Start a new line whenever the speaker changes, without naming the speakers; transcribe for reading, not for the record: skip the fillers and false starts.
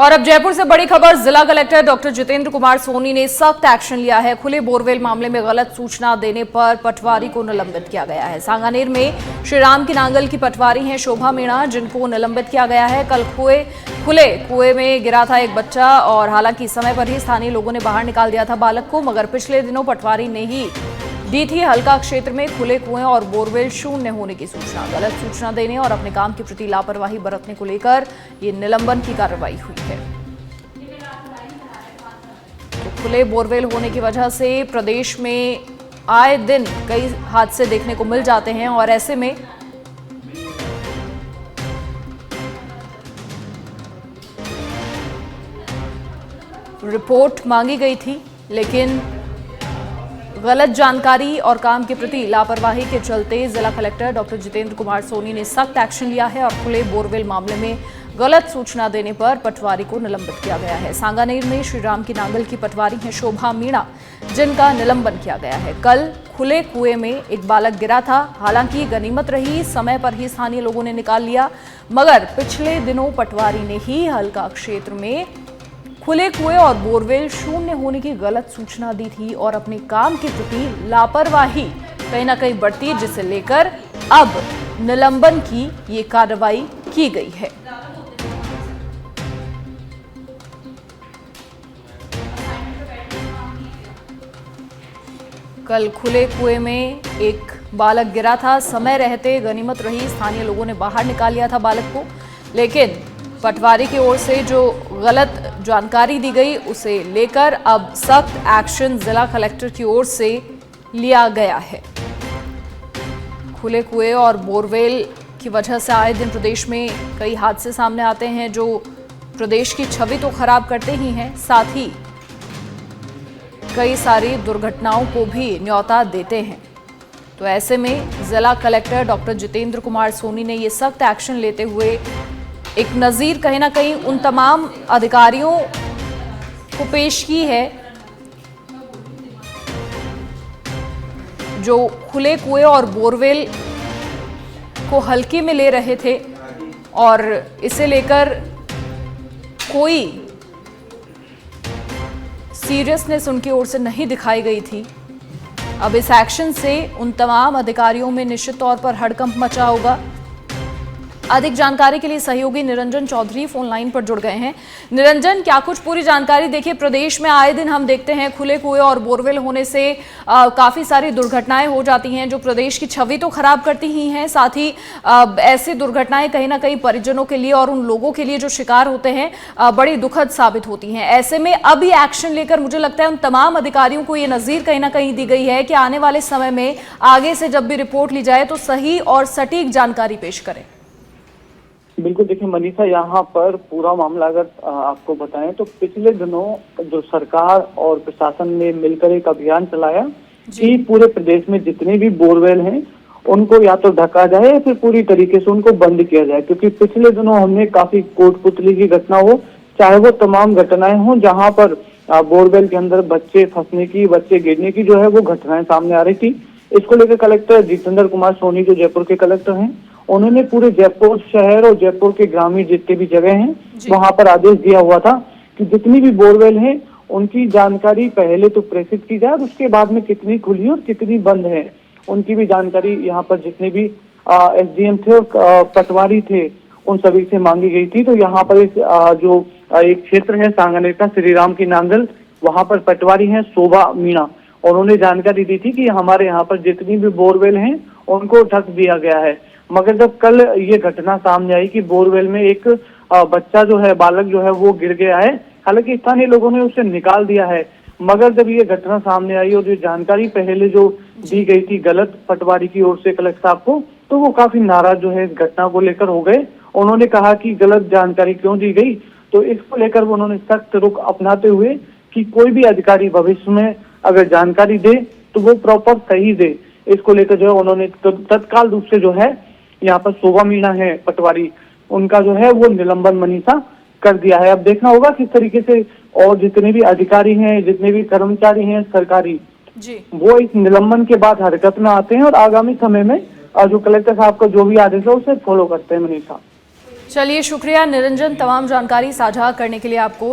और अब जयपुर से बड़ी खबर, जिला कलेक्टर डॉक्टर जितेंद्र कुमार सोनी ने सख्त एक्शन लिया है। खुले बोरवेल मामले में गलत सूचना देने पर पटवारी को निलंबित किया गया है। सांगानेर में श्री राम की नांगल की पटवारी हैं शोभा मीणा, जिनको निलंबित किया गया है। कल खुले कुएं में गिरा था एक बच्चा और हालांकि समय पर ही स्थानीय लोगों ने बाहर निकाल दिया था बालक को, मगर पिछले दिनों पटवारी ने ही दी थी हल्का क्षेत्र में खुले कुएं और बोरवेल शून्य होने की सूचना। गलत सूचना देने और अपने काम के प्रति लापरवाही बरतने को लेकर ये निलंबन की कार्रवाई हुई है। तो खुले बोरवेल होने की वजह से प्रदेश में आए दिन कई हादसे देखने को मिल जाते हैं और ऐसे में रिपोर्ट मांगी गई थी, लेकिन गलत जानकारी और काम के प्रति लापरवाही के चलते जिला कलेक्टर डॉक्टर जितेंद्र कुमार सोनी ने सख्त एक्शन लिया है और खुले बोरवेल मामले में गलत सूचना देने पर पटवारी को निलंबित किया गया है। सांगानेर में श्री राम की नांगल की पटवारी हैं शोभा मीणा, जिनका निलंबन किया गया है। कल खुले कुएं में एक बालक गिरा था, हालांकि गनीमत रही, समय पर ही स्थानीय लोगों ने निकाल लिया, मगर पिछले दिनों पटवारी ने ही हल्का क्षेत्र में खुले कुएं और बोरवेल शून्य होने की गलत सूचना दी थी और अपने काम के प्रति लापरवाही कहीं ना कहीं बढ़ती, जिसे लेकर अब निलंबन की ये कार्रवाई की गई है। कल खुले कुएं में एक बालक गिरा था, समय रहते गनीमत रही, स्थानीय लोगों ने बाहर निकाल लिया था बालक को, लेकिन पटवारी की ओर से जो गलत जानकारी दी गई उसे लेकर अब सख्त एक्शन जिला कलेक्टर की ओर से लिया गया है। खुले कुएं और बोरवेल की वजह से आए दिन प्रदेश में कई हादसे सामने आते हैं जो प्रदेश की छवि तो खराब करते ही हैं, साथ ही कई सारी दुर्घटनाओं को भी न्योता देते हैं। तो ऐसे में जिला कलेक्टर डॉक्टर जितेंद्र कुमार सोनी ने ये सख्त एक्शन लेते हुए एक नज़ीर कहीं ना कहीं उन तमाम अधिकारियों को पेश की है जो खुले कुएं और बोरवेल को हल्के में ले रहे थे और इसे लेकर कोई सीरियसनेस उनकी ओर से नहीं दिखाई गई थी। अब इस एक्शन से उन तमाम अधिकारियों में निश्चित तौर पर हड़कंप मचा होगा। अधिक जानकारी के लिए सहयोगी निरंजन चौधरी फोन लाइन पर जुड़ गए हैं। निरंजन, क्या कुछ पूरी जानकारी? देखिए, प्रदेश में आए दिन हम देखते हैं खुले कुएं और बोरवेल होने से काफी सारी दुर्घटनाएं हो जाती हैं जो प्रदेश की छवि तो खराब करती ही हैं, साथ ही ऐसी दुर्घटनाएं कहीं ना कहीं परिजनों के लिए और उन लोगों के लिए जो शिकार होते हैं बड़ी दुखद साबित होती हैं। ऐसे में अभी एक्शन लेकर मुझे लगता है उन तमाम अधिकारियों को ये नज़ीर कहीं ना कहीं दी गई है कि आने वाले समय में आगे से जब भी रिपोर्ट ली जाए तो सही और सटीक जानकारी पेश करें।
बिल्कुल, देखिए मनीषा, यहाँ पर पूरा मामला अगर आपको बताएं तो पिछले दिनों जो सरकार और प्रशासन ने मिलकर एक अभियान चलाया कि पूरे प्रदेश में जितने भी बोरवेल हैं उनको या तो ढका जाए या फिर पूरी तरीके से उनको बंद किया जाए, क्योंकि पिछले दिनों हमने काफी कोटपुतली की घटना हो, चाहे वो तमाम घटनाएं हों जहाँ पर बोरवेल के अंदर बच्चे फंसने की, बच्चे गिरने की जो है वो घटनाएं सामने आ रही थी। इसको लेकर कलेक्टर जितेंद्र कुमार सोनी जो जयपुर के कलेक्टर हैं, उन्होंने पूरे जयपुर शहर और जयपुर के ग्रामीण जितने भी जगह हैं वहां पर आदेश दिया हुआ था कि जितनी भी बोरवेल हैं उनकी जानकारी पहले तो प्रेषित की जाए और उसके बाद में कितनी खुली और कितनी बंद है उनकी भी जानकारी यहाँ पर जितने भी एसडीएम थे और पटवारी थे उन सभी से मांगी गई थी। तो यहाँ पर जो एक क्षेत्र है सांगानेर का श्री राम की नांगल, वहां पर पटवारी है शोभा मीणा, उन्होंने जानकारी दी थी कि हमारे यहाँ पर जितनी भी बोरवेल हैं उनको ढक दिया गया है। मगर जब कल ये घटना सामने आई कि बोरवेल में एक बच्चा जो है, बालक जो है वो गिर गया है, हालांकि स्थानीय लोगों ने उसे निकाल दिया है, मगर जब ये घटना सामने आई और जो जानकारी पहले जो दी गई थी गलत पटवारी की ओर से कलेक्टर साहब को, तो वो काफी नाराज जो है इस घटना को लेकर हो गए। उन्होंने कहा कि गलत जानकारी क्यों दी गई, तो इसको लेकर उन्होंने सख्त रुख अपनाते हुए कि कोई भी अधिकारी भविष्य में अगर जानकारी दे तो वो प्रॉपर सही दे, इसको लेकर जो है उन्होंने तत्काल रूप से जो है यहाँ पर शोभा मीणा है पटवारी, उनका जो है वो निलंबन मनीषा कर दिया है। अब देखना होगा किस तरीके से और जितने भी अधिकारी हैं, जितने भी कर्मचारी हैं सरकारी जी, वो इस निलंबन के बाद हरकत में आते हैं और आगामी समय में जो कलेक्टर साहब का जो भी आदेश है उसे फॉलो करते हैं मनीषा।
चलिए, शुक्रिया निरंजन, तमाम जानकारी साझा करने के लिए आपको।